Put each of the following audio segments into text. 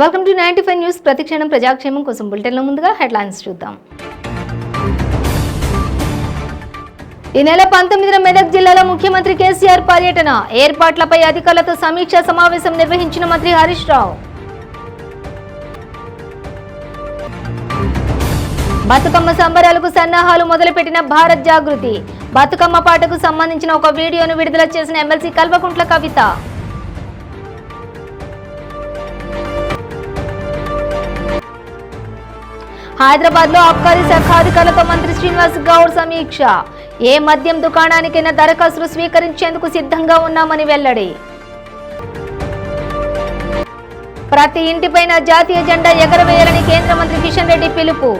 Welcome to 95 news. ప్రతిక్షణం ప్రజాక్షేమం కోసం బులెటిన్లో ముందుగా హెడ్లైన్స్ చూద్దాం. ఈ నెల 19న మెదక్ జిల్లాలో ముఖ్యమంత్రి కేసీఆర్ పర్యటన, ఏర్పాట్లపై అధికారులతో సమీక్షా సమావేశం నిర్వహించిన మంత్రి హరీష్ రావు. బతుకమ్మ సంబరాలకు సన్నాహాలు మొదలుపెట్టిన భారత్ జాగృతి, బతుకమ్మ పాటకు సంబంధించిన ఒక వీడియోను విడుదల చేసిన ఎమ్మెల్సీ కల్వకుంట్ల కవిత. హైదరాబాద్ లో ఆబ్కారీ శాఖ అధికారులతో మంత్రి శ్రీనివాస్ గౌడ్ సమీక్ష, ఏ మద్యం దుకాణానికైనా దరఖాస్తులు స్వీకరించేందుకు సిద్ధంగా ఉన్నామని వెల్లడి. ప్రతి ఇంటిపైన జాతీయ జెండా ఎగరవేయాలని కేంద్ర మంత్రి కిషన్ రెడ్డి పిలుపు,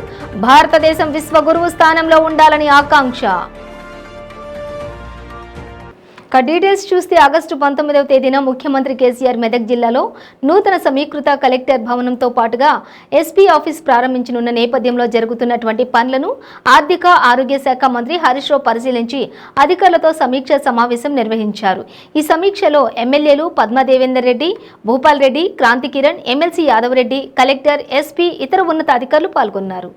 భారతదేశం విశ్వగురువు స్థానంలో ఉండాలని ఆకాంక్ష. డీటెయిల్స్ చూస్తే ఆగస్టు 19వ తేదీన ముఖ్యమంత్రి కేసీఆర్ మెదక్ జిల్లాలో నూతన సమీకృత కలెక్టర్ భవనంతో పాటుగా ఎస్పీ ఆఫీస్ ప్రారంభించనున్న నేపథ్యంలో జరుగుతున్నటువంటి పనులను ఆర్థిక ఆరోగ్య శాఖ మంత్రి హరీష్ రావు పరిశీలించి అధికారులతో సమీక్ష సమావేశం నిర్వహించారు. ఈ సమీక్షలో ఎమ్మెల్యేలు Padma Devender Reddy, Bhupal Reddy, Kranthi Kiran, MLC Yadav Reddy, collector, SP, ఇతర ఉన్నతాధికారులు పాల్గొన్నారు.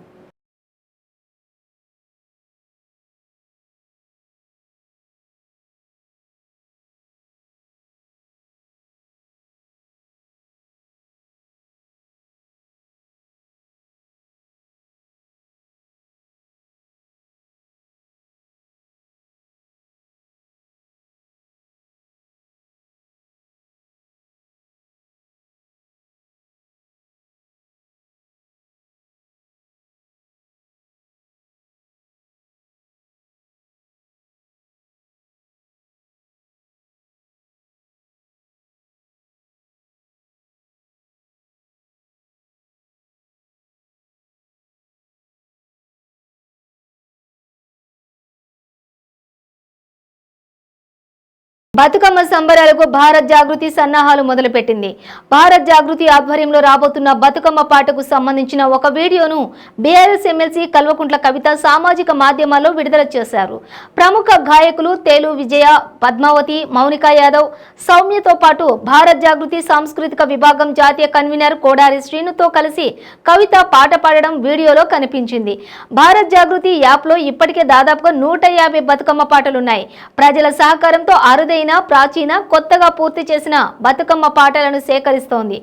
బతుకమ్మ సంబరాలకు భారత్ జాగృతి సన్నాహాలు మొదలుపెట్టింది. భారత్ జాగృతి ఆధ్వర్యంలో రాబోతున్న బతుకమ్మ పాటకు సంబంధించిన ఒక వీడియోను బీఆర్ఎస్ ఎమ్మెల్సీ కల్వకుంట్ల కవిత సామాజిక మాధ్యమాల్లో విడుదల చేశారు. ప్రముఖ గాయకులు తేలు విజయ, పద్మావతి, మౌనికా యాదవ్, సౌమ్యతో పాటు భారత్ జాగృతి సాంస్కృతిక విభాగం జాతీయ కన్వీనర్ కోడారి శ్రీనుతో కలిసి కవిత పాట పాడడం వీడియోలో కనిపించింది. భారత్ జాగృతి యాప్లో ఇప్పటికే దాదాపుగా 150 బతుకమ్మ పాటలున్నాయి. ప్రజల సహకారంతో అరుదైన, ప్రాచీన, కొత్తగా పూర్తి చేసిన బతుకమ్మ పాటలను సేకరిస్తోంది.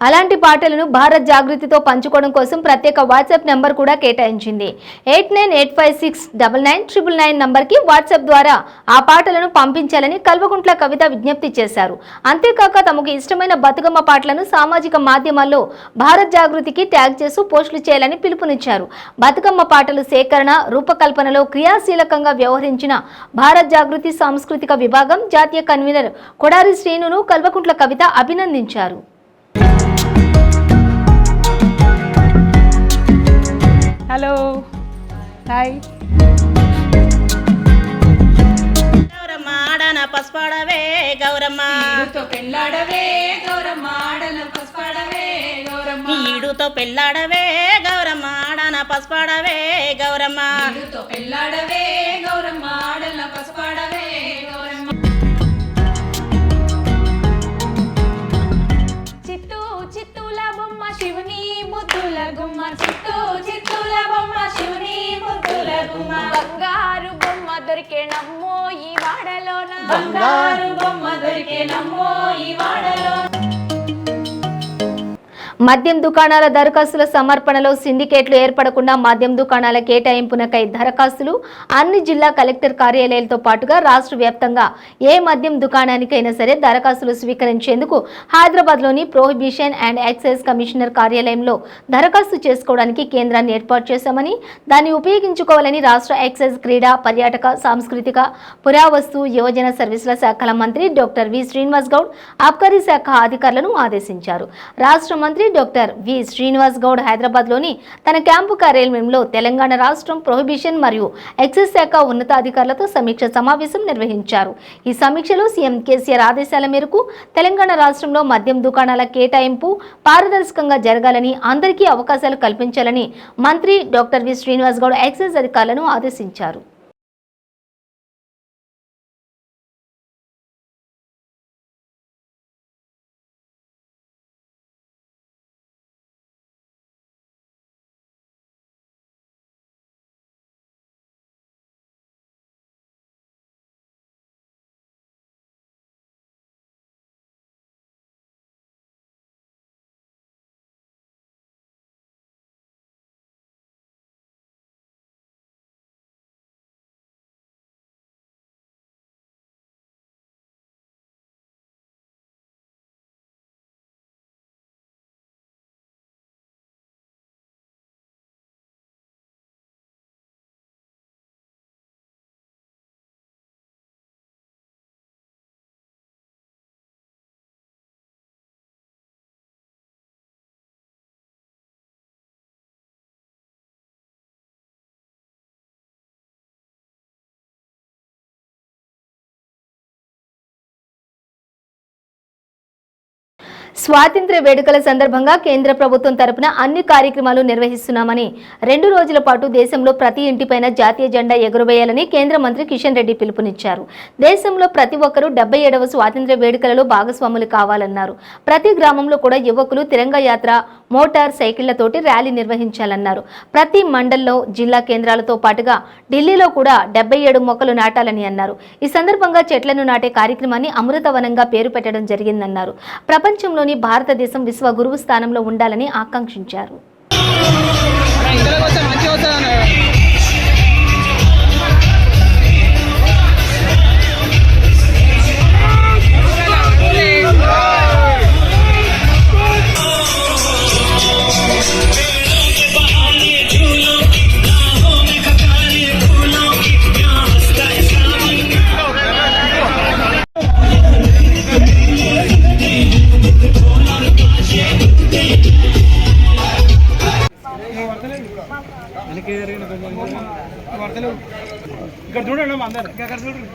అలాంటి పాటలను భారత్ జాగృతితో పంచుకోవడం కోసం ప్రత్యేక వాట్సాప్ నెంబర్ కూడా కేటాయించింది. 8985699999 నంబర్కి వాట్సాప్ ద్వారా ఆ పాటలను పంపించాలని కల్వకుంట్ల కవిత విజ్ఞప్తి చేశారు. అంతేకాక తమకు ఇష్టమైన బతుకమ్మ పాటలను సామాజిక మాధ్యమాల్లో భారత్ జాగృతికి ట్యాగ్ చేస్తూ పోస్టులు చేయాలని పిలుపునిచ్చారు. బతుకమ్మ పాటలు సేకరణ, రూపకల్పనలో క్రియాశీలకంగా వ్యవహరించిన భారత్ జాగృతి సాంస్కృతిక విభాగం జాతీయ కన్వీనర్ కొడారి శ్రీనును కల్వకుంట్ల కవిత అభినందించారు. Hello, hi. గౌరమ్మ ఆడన పసుపాడవే గౌరమ్మ, ఈడుతో పెళ్ళాడవే గౌరమ్మ, ఆడన పసుపాడవే గౌరమ్మ, ఈడుతో పెళ్ళాడవే గౌరమ్మ, ఆడన పసుపాడవే గౌరమ్మ, ఈడుతో పెళ్ళాడవే గౌరమ్మ, ఆడన పసుపాడవే గౌరమ్మ. చిత్తూ చిత్తూల బొమ్మ శివుని ముద్దుల గుమ్మ, చిత్తూ చిత్తూల బొమ్మ శివుని ముద్దుల గుమ్మ, బంగారు బొమ్మ దొరికే నమ్మో ఈ వాడలోన, బంగారు బొమ్మ దొరికే నమ్మో ఈ వాడలో. మద్యం దుకాణాల దరఖాస్తుల సమర్పణలో సిండికేట్లు ఏర్పడకుండా మద్యం దుకాణాల కేటాయింపునకై దరఖాస్తులు అన్ని జిల్లా కలెక్టర్ కార్యాలయాలతో పాటుగా రాష్ట్ర వ్యాప్తంగా ఏ మద్యం దుకాణానికైనా సరే దరఖాస్తులు స్వీకరించేందుకు హైదరాబాద్లోని ప్రొహిబిషన్ అండ్ ఎక్సైజ్ కమిషనర్ కార్యాలయంలో దరఖాస్తు చేసుకోవడానికి కేంద్రాన్ని ఏర్పాటు చేశామని, దాన్ని ఉపయోగించుకోవాలని రాష్ట్ర ఎక్సైజ్, క్రీడా, పర్యాటక, సాంస్కృతిక, పురావస్తు, యువజన సర్వీసుల శాఖల మంత్రి డాక్టర్ వి శ్రీనివాస్ గౌడ్ ఆబ్కారీ శాఖ అధికారులను ఆదేశించారు. రాష్ట్ర మంత్రి డాక్టర్ వి శ్రీనివాస్ గౌడ్ హైదరాబాద్లోని తన క్యాంపు కార్యాలయంలో తెలంగాణ రాష్ట్రం ప్రొహిబిషన్ మరియు ఎక్సైజ్ శాఖ ఉన్నతాధికారులతో సమీక్ష సమావేశం నిర్వహించారు. ఈ సమీక్షలో సీఎం కేసీఆర్ ఆదేశాల మేరకు తెలంగాణ రాష్ట్రంలో మద్యం దుకాణాల కేటాయింపు పారదర్శకంగా జరగాలని, అందరికీ అవకాశాలు కల్పించాలని మంత్రి doctor V Srinivas Goud excise అధికారులను ఆదేశించారు. స్వాతంత్ర్య వేడుకల సందర్భంగా కేంద్ర ప్రభుత్వం తరపున అన్ని కార్యక్రమాలు నిర్వహిస్తున్నామని 2 రోజుల పాటు దేశంలో ప్రతి ఇంటిపైన జాతీయ జెండా ఎగురవేయాలని కేంద్ర మంత్రి కిషన్ రెడ్డి పిలుపునిచ్చారు. దేశంలో ప్రతి ఒక్కరూ 77వ స్వాతంత్ర్య వేడుకలలో భాగస్వాములు కావాలన్నారు. ప్రతి గ్రామంలో కూడా యువకులు తిరంగా యాత్ర, మోటార్ సైకిళ్లతోటి ర్యాలీ నిర్వహించాలన్నారు. ప్రతి మండల్లో, జిల్లా కేంద్రాలతో పాటుగా ఢిల్లీలో కూడా 77 మొక్కలు నాటాలని అన్నారు. ఈ సందర్భంగా చెట్లను నాటే కార్యక్రమాన్ని అమృతవనంగా పేరు పెట్టడం జరిగిందన్నారు. ప్రపంచంలోని భారతదేశం విశ్వ గురువు స్థానంలో ఉండాలని ఆకాంక్షించారు. ఇక్కడ చూడండి అందరు ఇక్కడ చూడండి.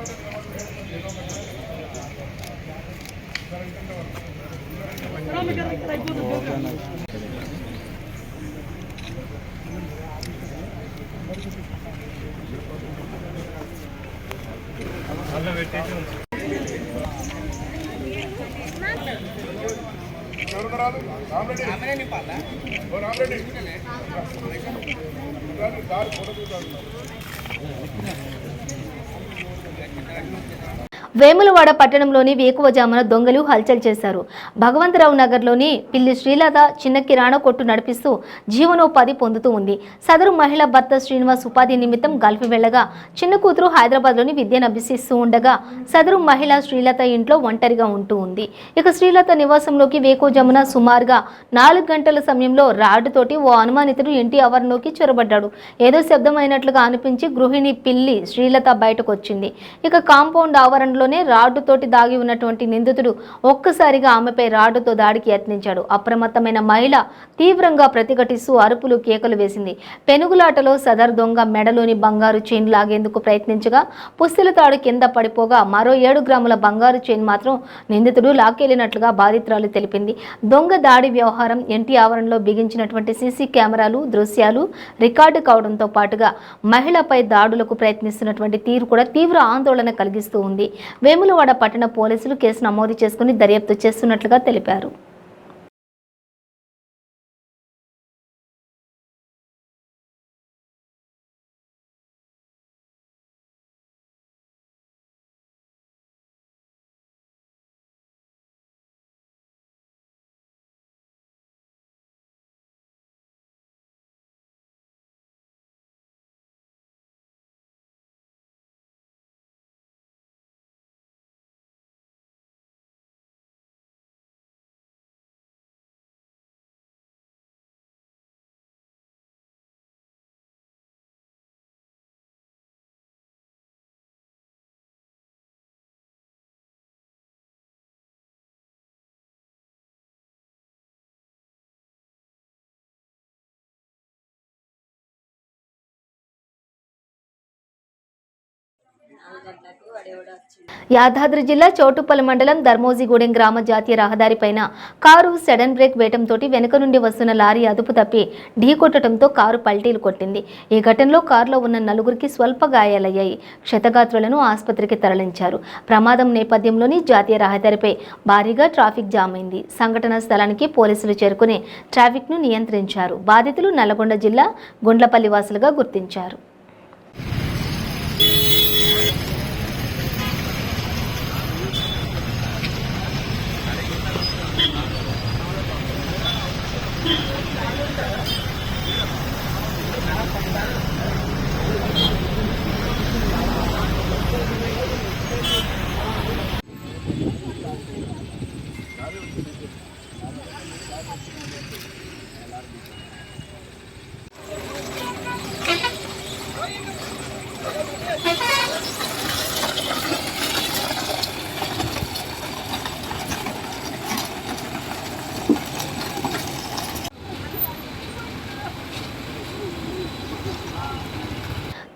వేములవాడ పట్టణంలోని వేకువజామున దొంగలు హల్చల్ చేశారు. భగవంతరావు నగర్లోని పిల్లి శ్రీలత చిన్న కిరాణా కొట్టు నడిపిస్తూ జీవనోపాధి పొందుతూ ఉంది. సదరు మహిళ భర్త శ్రీనివాస్ ఉపాధి నిమిత్తం గల్ఫ్ వెళ్లగా చిన్న కూతురు హైదరాబాద్లోని విద్యను అభ్యసిస్తూ ఉండగా సదరు మహిళ శ్రీలత ఇంట్లో ఒంటరిగా ఉంటూ ఉంది. ఇక శ్రీలత నివాసంలోకి వేకువజామున సుమారుగా 4 గంటల సమయంలో రాడ్డుతోటి ఓ అనుమానితుడు ఇంటి ఆవరణలోకి చొరబడ్డాడు. ఏదో శబ్దమైనట్లుగా అనిపించి గృహిణి పిల్లి శ్రీలత బయటకు వచ్చింది. ఇక కాంపౌండ్ ఆవరణలో రాడ్డుతోటి దాగి ఉన్నటువంటి నిందితుడు ఒక్కసారిగా ఆమెపై రాడ్డుతో దాడికి యత్నించాడు. అప్రమత్తమైన మహిళ తీవ్రంగా ప్రతిఘటిస్తూ అరుపులు, కేకలు వేసింది. పెనుగులాటలో సదర్ దొంగ మెడలోని బంగారు చైన్ లాగేందుకు ప్రయత్నించగా పుస్తెల తాడు కింద పడిపోగా మరో 7 గ్రాముల బంగారు చైన్ మాత్రం నిందితుడు లాక్కెళ్లినట్లుగా బాధితురాలు తెలిపింది. దొంగ దాడి వ్యవహారం ఇంటి ఆవరణలో బిగించినటువంటి సీసీ కెమెరాలు దృశ్యాలు రికార్డు కావడంతో పాటుగా మహిళపై దాడులకు ప్రయత్నిస్తున్నటువంటి తీరు కూడా తీవ్ర ఆందోళన కలిగిస్తూ ఉంది. వేములవాడ పట్టణ పోలీసులు కేసు నమోదు చేసుకుని దర్యాప్తు చేస్తున్నట్లుగా తెలిపారు. యాదాద్రి జిల్లా చౌటుప్పల్ మండలం ధర్మోజిగూడెం గ్రామ జాతీయ రహదారిపైన కారు సడన్ బ్రేక్ వేయడంతో వెనుక నుండి వస్తున్న లారీ అదుపు తప్పి ఢీకొట్టడంతో కారు పల్టీలు కొట్టింది. ఈ ఘటనలో కారులో ఉన్న 4గురికి స్వల్ప గాయాలయ్యాయి. క్షతగాత్రులను ఆసుపత్రికి తరలించారు. ప్రమాదం నేపథ్యంలోని జాతీయ రహదారిపై భారీగా ట్రాఫిక్ జామ్ అయింది. సంఘటనా స్థలానికి పోలీసులు చేరుకుని ట్రాఫిక్ను నియంత్రించారు. బాధితులు నల్లగొండ జిల్లా గుండ్లపల్లి వాసులుగా గుర్తించారు.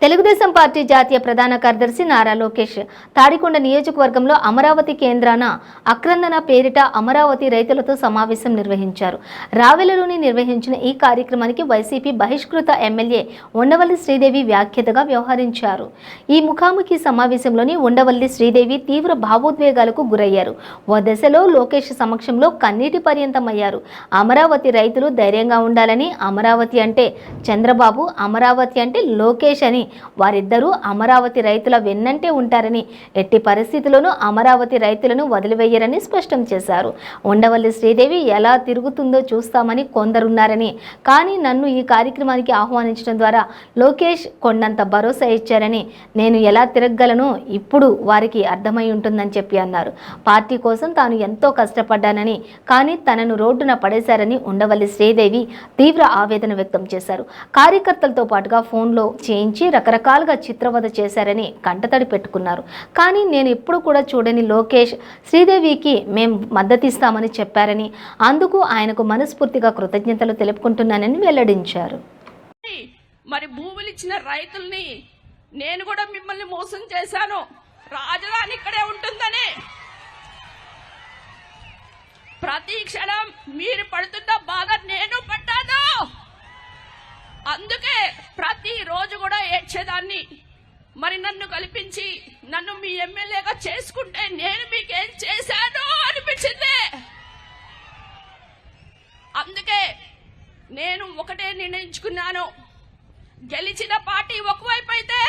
తెలుగుదేశం పార్టీ జాతీయ ప్రధాన కార్యదర్శి నారా లోకేష్ తాడికొండ నియోజకవర్గంలో అమరావతి కేంద్రాన అక్రందన పేరిట అమరావతి రైతులతో సమావేశం నిర్వహించారు. రావెలలోని నిర్వహించిన ఈ కార్యక్రమానికి వైసీపీ బహిష్కృత ఎమ్మెల్యే ఉండవల్లి శ్రీదేవి వ్యాఖ్యతగా వ్యవహరించారు. ఈ ముఖాముఖి సమావేశంలోని ఉండవల్లి శ్రీదేవి తీవ్ర భావోద్వేగాలకు గురయ్యారు. ఓ దశలో లోకేష్ సమక్షంలో కన్నీటి పర్యంతమయ్యారు. అమరావతి రైతులు ధైర్యంగా ఉండాలని, అమరావతి అంటే చంద్రబాబు, అమరావతి అంటే లోకేష్ అని, వారిద్దరూ అమరావతి రైతుల వెన్నంటే ఉంటారని, ఎట్టి పరిస్థితుల్లోనూ అమరావతి రైతులను వదిలివేయరని స్పష్టం చేశారు. ఉండవల్లి శ్రీదేవి ఎలా తిరుగుతుందో చూస్తామని కొందరున్నారని, కానీ నన్ను ఈ కార్యక్రమానికి ఆహ్వానించడం ద్వారా లోకేష్ కొండంత భరోసా ఇచ్చారని, నేను ఎలా తిరగలను ఇప్పుడు వారికి అర్థమై ఉంటుందని చెప్పి అన్నారు. పార్టీ కోసం తాను ఎంతో కష్టపడ్డానని, కానీ తనను రోడ్డున పడేశారని ఉండవల్లి శ్రీదేవి తీవ్ర ఆవేదన వ్యక్తం చేశారు. కార్యకర్తలతో పాటుగా ఫోన్లో చేయించి రకరకాలుగా చిత్రవద చేశారని కంటతడి పెట్టుకున్నారు. కానీ నేను ఎప్పుడు కూడా చూడని లోకేష్ శ్రీదేవికి మేం మద్దతిస్తామని చెప్పారని, అందుకు ఆయనకు మనస్ఫూర్తిగా కృతజ్ఞతలు తెలుపుకుంటున్నానని వెల్లడించారు. మరి భూములు ఇచ్చిన రైతుల్ని నేను కూడా మిమ్మల్ని మోసం చేశాను, రాజధాని ఇక్కడే ఉంటుందని. ప్రతి క్షణం మీరు పడుతున్న బాధ నేను పడ్డాను. అందుకే ప్రతి రోజు కూడా ఏడ్చేదాన్ని. మరి నన్ను కల్పించి నన్ను మీ ఎమ్మెల్యేగా చేసుకుంటే నేను మీకేం చేశాను అనిపించింది. అందుకే నేను ఒకటే నిర్ణయించుకున్నాను, గెలిచిన పార్టీ ఒకవైపు అయితే,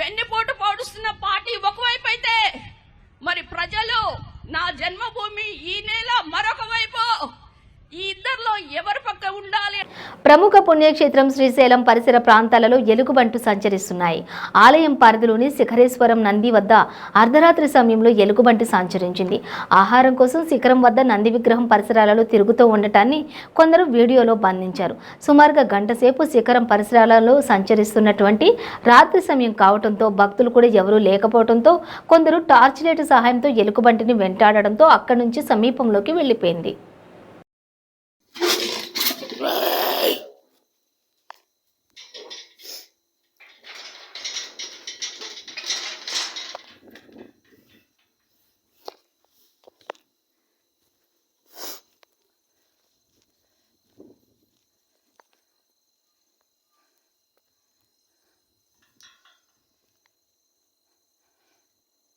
వెన్నుపోటు పొడుస్తున్న పార్టీ ఒకవైపు అయితే, మరి ప్రజలు నా జన్మభూమి ఈ నేల మరొక వైపు, ఈ ఇద్దరిలో ఎవరి పక్క ఉండాలి. ప్రముఖ పుణ్యక్షేత్రం శ్రీశైలం పరిసర ప్రాంతాలలో ఎలుగుబంట్లు సంచరిస్తున్నాయి. ఆలయం పరిధిలోని శిఖరేశ్వరం నంది వద్ద అర్ధరాత్రి సమయంలో ఎలుగుబంటి సంచరించింది. ఆహారం కోసం శిఖరం వద్ద నంది విగ్రహం పరిసరాలలో తిరుగుతూ ఉండటాన్ని కొందరు వీడియోలో బంధించారు. సుమారుగా గంట సేపు శిఖరం పరిసరాలలో సంచరిస్తున్నటువంటి రాత్రి సమయం కావడంతో, భక్తులు కూడా ఎవరూ లేకపోవడంతో కొందరు టార్చ్ లైట్ సహాయంతో ఎలుగుబంటిని వెంటాడడంతో అక్కడి నుంచి సమీపంలోకి వెళ్లిపోయింది.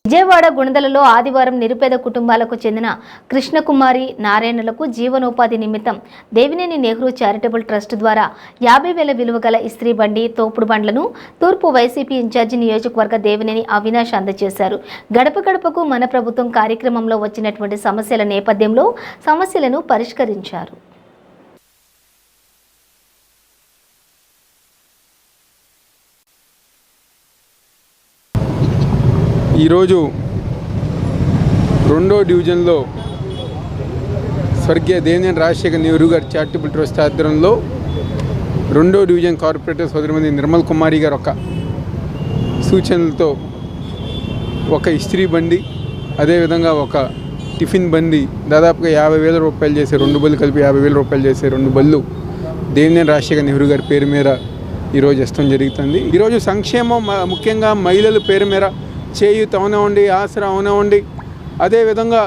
విజయవాడ గుణదలలో ఆదివారం నిరుపేద కుటుంబాలకు చెందిన కృష్ణకుమారి, నారాయణలకు జీవనోపాధి నిమిత్తం దేవినేని నెహ్రూ చారిటబుల్ ట్రస్ట్ ద్వారా 50,000 విలువ గల ఇస్త్రీ బండి, తోపుడు బండ్లను తూర్పు వైసీపీ ఇన్ఛార్జి నియోజకవర్గ దేవినేని అవినాష్ అందజేశారు. గడప గడపకు మన ప్రభుత్వం కార్యక్రమంలో వచ్చినటువంటి సమస్యల నేపథ్యంలో సమస్యలను పరిష్కరించారు. ఈరోజు 2వ డివిజన్లో స్వర్గీయ దేవినేని రాజశేఖర్ నెహ్రూ గారి చారిటబుల్ ట్రస్ట్ ఆధ్వర్యంలో 2వ డివిజన్ కార్పొరేటర్ సోదరిమణి నిర్మల్ కుమారి గారు ఒక సూచనలతో ఒక ఇస్త్రీ బండి, అదేవిధంగా ఒక టిఫిన్ బండి, దాదాపుగా 50,000 రూపాయలు చేసే 2 బళ్ళు కలిపి 50,000 రూపాయలు చేసే 2 బళ్ళు దేవినేని రాజశేఖర్ నెహ్రూ గారి పేరు మీద ఈరోజు ఇష్టం జరుగుతుంది. ఈరోజు సంక్షేమం ముఖ్యంగా మహిళల పేరు మీద చేయూత అవనివ్వండి, ఆసరా అవనివ్వండి, అదేవిధంగా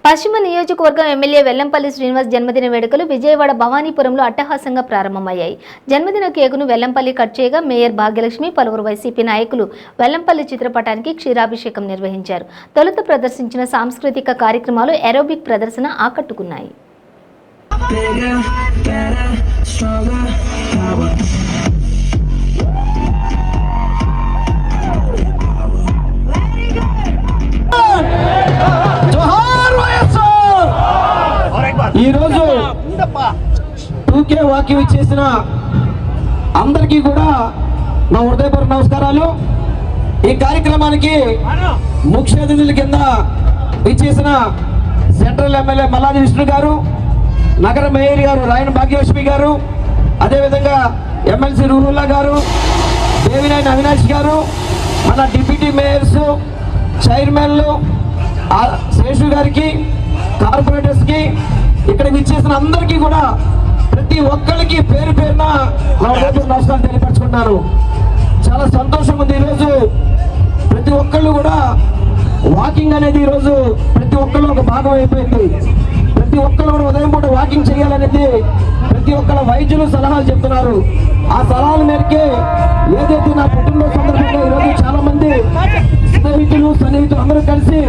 పశ్చిమ నియోజకవర్గం ఎమ్మెల్యే వెల్లంపల్లి శ్రీనివాస్ జన్మదిన వేడుకలు విజయవాడ భవానీపురంలో అట్టహాసంగా ప్రారంభమయ్యాయి. జన్మదిన కేకును వెల్లంపల్లి కట్ చేయగా మేయర్ భాగ్యలక్ష్మి, పలువురు వైసీపీ నాయకులు వెల్లంపల్లి చిత్రపటానికి క్షీరాభిషేకం నిర్వహించారు. తొలుత ప్రదర్శించిన సాంస్కృతిక కార్యక్రమాలు ఏరోబిక్ ప్రదర్శన ఆకట్టుకున్నాయి. ఈరోజు 2K వాక్యం ఇచ్చేసిన అందరికీ కూడా నా హృదయపూర్వక నమస్కారాలు. ఈ కార్యక్రమానికి ముఖ్య అతిథుల కింద ఇచ్చేసిన సెంట్రల్ ఎమ్మెల్యే మల్లాది విష్ణు గారు, నగర మేయర్ గారు రాయన భాగ్యలక్ష్మి గారు, అదేవిధంగా ఎమ్మెల్సీ రూరుల్లా గారు, దేవినేని అవినాష్ గారు, మన డిప్యూటీ మేయర్స్, చైర్మన్లు, శేషు గారికి, కార్పొరేటర్స్కి, ఇక్కడ విచ్చేసిన అందరికీ కూడా ప్రతి ఒక్కరికి పేరు పేరున నమస్కారం తెలియపరచుకుంటున్నాను. చాలా సంతోషంగా ఉంది. ఈరోజు ప్రతి ఒక్కళ్ళు కూడా వాకింగ్ అనేది ఈరోజు ప్రతి ఒక్కళ్ళు ఒక భాగం అయిపోయింది. ప్రతి ఒక్కళ్ళు కూడా ఉదయం పూట వాకింగ్ చేయాలనేది ప్రతి ఒక్కళ్ళ వైద్యులు సలహాలు చెప్తున్నారు. ఆ సలహాల మేరకే ఏదైతే నా పుట్టినరోజు సందర్భంగా ఈరోజు చాలా మంది సన్నిహితులు అందరూ కలిసి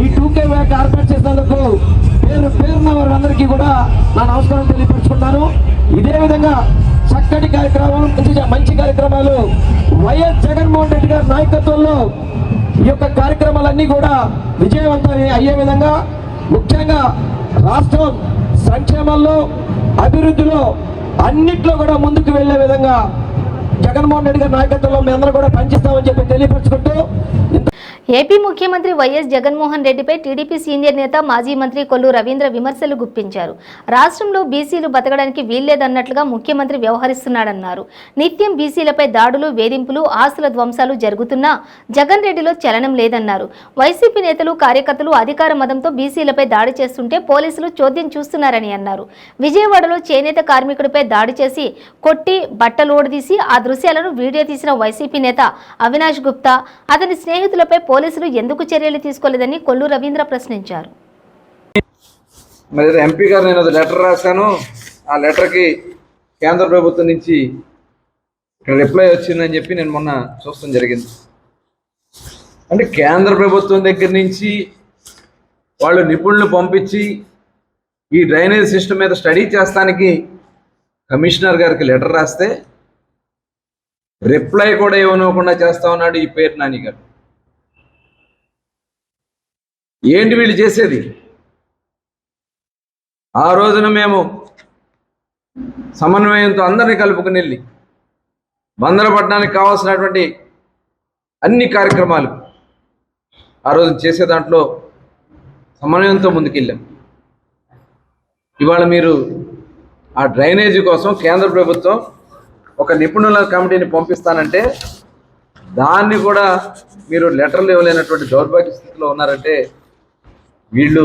ఈ 2K వాక్ ఏర్పాటు చేసినందుకు పేరున్న వారందరికీ కూడా నా నమస్కారం తెలియపరుచుకుంటాను. ఇదే విధంగా చక్కటి కార్యక్రమాలు, మంచి కార్యక్రమాలు వైఎస్ జగన్మోహన్ రెడ్డి గారి నాయకత్వంలో ఈ యొక్క కార్యక్రమాలన్నీ కూడా విజయవంతం అయ్యే విధంగా, ముఖ్యంగా రాష్ట్రం సంక్షేమంలో, అభివృద్ధిలో అన్నిట్లో కూడా ముందుకు వెళ్లే విధంగా జగన్మోహన్ రెడ్డి గారి నాయకత్వంలో మీ అందరూ కూడా పనిచేస్తామని చెప్పి తెలియపరుచుకుంటూ ఏపీ ముఖ్యమంత్రి వైఎస్ జగన్మోహన్ రెడ్డిపై టీడీపీ సీనియర్ నేత మాజీ మంత్రి కొల్లు రవీంద్ర విమర్శలు గుప్పించారు. రాష్ట్రంలో బీసీలు బతకడానికి వీల్లేదన్నట్లుగా ముఖ్యమంత్రి వ్యవహరిస్తున్నాడన్నారు. నిత్యం బీసీలపై దాడులు, వేధింపులు, ఆస్తుల ధ్వంసాలు జరుగుతున్నా జగన్ రెడ్డిలో చలనం లేదన్నారు. వైసీపీ నేతలు, కార్యకర్తలు అధికార మదంతో బీసీలపై దాడి చేస్తుంటే పోలీసులు చోద్యం చూస్తున్నారని అన్నారు. విజయవాడలో చేనేత కార్మికుడిపై దాడి చేసి కొట్టి బట్టలోడదీసి ఆ దృశ్యాలను వీడియో తీసిన వైసీపీ నేత అవినాష్ గుప్తా, అతని స్నేహితులపై పోలీసులు ఎందుకు చర్యలు తీసుకోలేదని కొల్లు రవీంద్ర ప్రశ్నించారు. మరి ఎంపీ గారు నేను లెటర్ రాశాను. ఆ లెటర్కి కేంద్ర ప్రభుత్వం నుంచి ఇక్కడ రిప్లై వచ్చిందని చెప్పి నేను మొన్న చూస్తాం జరిగింది. అంటే కేంద్ర ప్రభుత్వం దగ్గర నుంచి వాళ్ళు నిపుణులు పంపించి ఈ డ్రైనేజ్ సిస్టమ్ మీద స్టడీ చేస్తానికి కమిషనర్ గారికి లెటర్ రాస్తే రిప్లై కూడా ఇవ్వనివ్వకుండా చేస్తా ఉన్నాడు ఈ పేరు నాని గారు. ఏంటి వీళ్ళు చేసేది? ఆ రోజున మేము సమన్వయంతో అందరినీ కలుపుకుని వెళ్ళి బందరపట్నానికి కావాల్సినటువంటి అన్ని కార్యక్రమాలు ఆ రోజు చేసే దాంట్లో సమన్వయంతో ముందుకెళ్ళాం. ఇవాళ మీరు ఆ డ్రైనేజీ కోసం కేంద్ర ప్రభుత్వం ఒక నిపుణుల కమిటీని పంపిస్తానంటే దాన్ని కూడా మీరు లెటర్లు ఇవ్వలేనటువంటి దౌర్భాగ్య స్థితిలో ఉన్నారంటే వీళ్ళు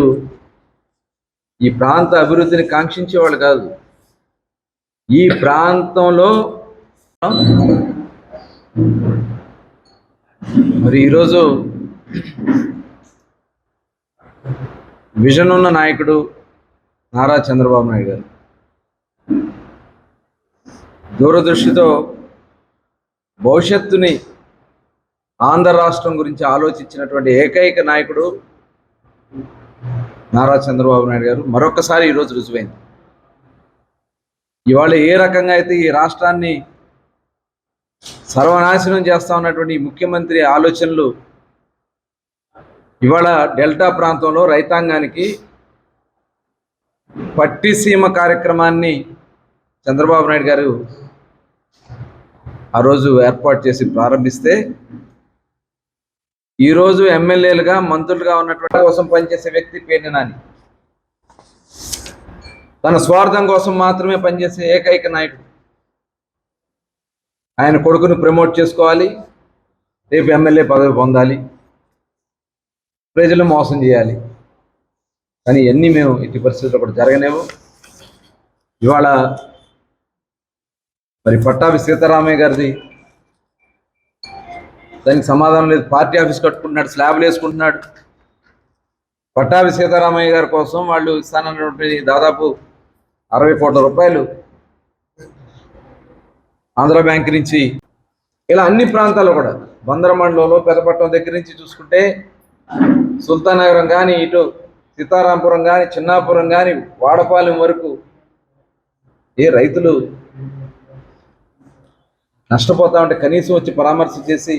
ఈ ప్రాంత అభివృద్ధిని కాంక్షించేవాళ్ళు కాదు. ఈ ప్రాంతంలో మరి ఈరోజు విజన్ ఉన్న నాయకుడు నారా చంద్రబాబు నాయుడు గారు దూరదృష్టితో భవిష్యత్తుని ఆంధ్ర రాష్ట్రం గురించి ఆలోచించినటువంటి ఏకైక నాయకుడు నారా చంద్రబాబు నాయుడు గారు మరొకసారి ఈరోజు రుజువైంది. ఇవాళ ఏ రకంగా అయితే ఈ రాష్ట్రాన్ని సర్వనాశనం చేస్తా ఉన్నటువంటి ముఖ్యమంత్రి ఆలోచనలు ఇవాళ డెల్టా ప్రాంతంలో రైతాంగానికి పట్టిసీమ కార్యక్రమాన్ని చంద్రబాబు నాయుడు గారు ఆ రోజు ఏర్పాటు చేసి ప్రారంభిస్తే ఈరోజు ఎమ్మెల్యేలుగా, మంత్రులుగా ఉన్నటువంటి కోసం పనిచేసే వ్యక్తి పేర్ని నాని, తన స్వార్థం కోసం మాత్రమే పనిచేసే ఏకైక నాయకుడు. ఆయన కొడుకును ప్రమోట్ చేసుకోవాలి, రేపు ఎమ్మెల్యే పదవి పొందాలి, ప్రజలు మోసం చేయాలి. కానీ ఇవన్నీ మేము ఇట్టి పరిస్థితుల్లో కూడా జరగలేము. ఇవాళ మరి పట్టాభి సీతారామయ్య గారిది దానికి సమాధానం లేదు. పార్టీ ఆఫీస్ కట్టుకుంటున్నాడు, స్లాబ్లు వేసుకుంటున్నాడు. పట్టాభి సీతారామయ్య గారి కోసం వాళ్ళు ఇస్తానన్నటువంటి దాదాపు 60 కోట్ల రూపాయలు ఆంధ్ర బ్యాంక్ నుంచి ఇలా అన్ని ప్రాంతాల్లో కూడా బందర మండలంలో పెదపట్నం దగ్గర నుంచి చూసుకుంటే సుల్తాన్ నగరం కానీ, ఇటు సీతారాంపురం కానీ, చిన్నాపురం కానీ, వాడపాలెం వరకు ఏ రైతులు నష్టపోతా ఉంటే కనీసం వచ్చి పరామర్శ చేసి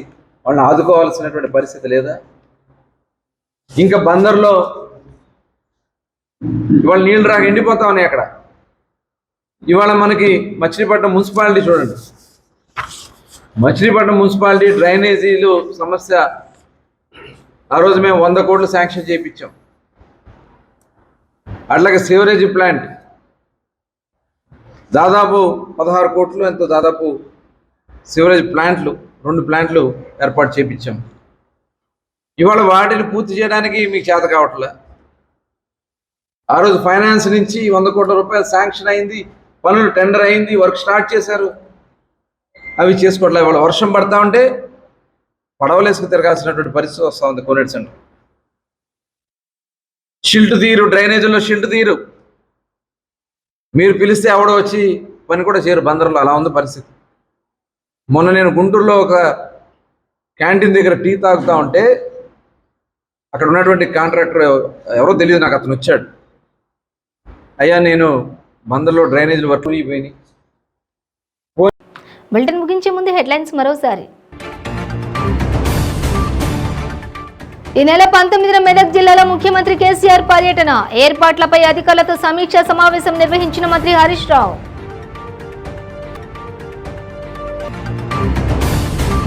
వాళ్ళని ఆదుకోవాల్సినటువంటి పరిస్థితి లేదా? ఇంకా బందర్లో ఇవాళ నీళ్ళు రాక ఎండిపోతా ఉన్నాయి. అక్కడ ఇవాళ మనకి మచిలీపట్నం మున్సిపాలిటీ చూడండి, మచిలీపట్నం మున్సిపాలిటీ డ్రైనేజీలు సమస్య ఆ రోజు మేము 100 కోట్లు శాంక్షన్ చేయించాం. అట్లాగే సివరేజ్ ప్లాంట్ దాదాపు 16 కోట్లు ఎంతో దాదాపు సివరేజ్ ప్లాంట్లు 2 ప్లాంట్లు ఏర్పాటు చేయించాం. ఇవాళ వాటిని పూర్తి చేయడానికి మీకు చేత కావట్లే. ఆ రోజు ఫైనాన్స్ నుంచి 100 కోట్ల రూపాయలు శాంక్షన్ అయింది, పనులు టెండర్ అయింది, వర్క్ స్టార్ట్ చేశారు. అవి చేసుకోవట్లేదు. ఇవాళ వర్షం పడతా ఉంటే పడవలేసుకు తిరగాల్సినటువంటి పరిస్థితి వస్తూ ఉంది కోనేటి సెంటర్. షిల్ట్ తీరు, డ్రైనేజీలో షిల్ట్ తీరు, మీరు పిలిస్తే ఎవడో వచ్చి పని కూడా చేయరు బందర్లో. అలా ఉంది పరిస్థితి. మొన్న నేను గుంటూరులో ఒక క్యాంటీన్ దగ్గర టీ తాగుతూ ఉంటే అక్కడ ఉన్నటువంటి కాంట్రాక్టర్ ఎవరో తెలియదు నాకు, అతను వచ్చాడు. అయ్యా నేను బందర్లో డ్రైనేజీలు వర్క్ అయిపోయినాయి. బులెటిన్ ముగించే ముందు హెడ్లైన్స్ మరోసారి. ఈ నెల 19న మెదక్ జిల్లాలో ముఖ్యమంత్రి కేసీఆర్ పర్యటన, ఏర్పాట్లపై అధికారులతో సమీక్షా సమావేశం నిర్వహించిన మంత్రి హరీష్ రావు.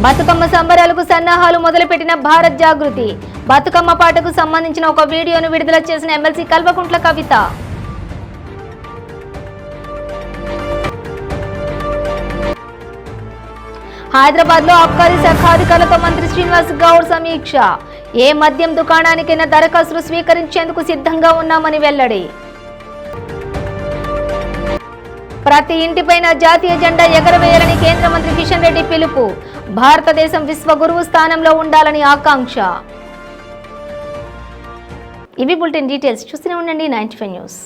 బతుకమ్మ సంబరాలకు సన్నాహాలు మొదలుపెట్టిన భారత్ జాగృతి, బతుకమ్మ పాటకు సంబంధించిన ఒక వీడియోను విడుదల చేసిన ఎమ్మెల్సీ కల్వకుంట్ల కవిత. హైదరాబాద్ లో ఆబ్కారీ శాఖ అధికారులతో మంత్రి శ్రీనివాస్ గౌడ్ సమీక్ష, ఏ మద్యం దుకాణానికైనా దరఖాస్తులు స్వీకరించేందుకు సిద్ధంగా ఉన్నామని వెల్లడి. ప్రతి ఇంటిపైన జాతీయ జెండా ఎగరవేయాలని కేంద్ర మంత్రి కిషన్ రెడ్డి పిలుపు, భారతదేశం విశ్వగురువు స్థానంలో ఉండాలని ఆకాంక్ష. ఇవి బులెటిన్ డీటెయిల్స్. చూస్తూనే ఉండండి 95 న్యూస్.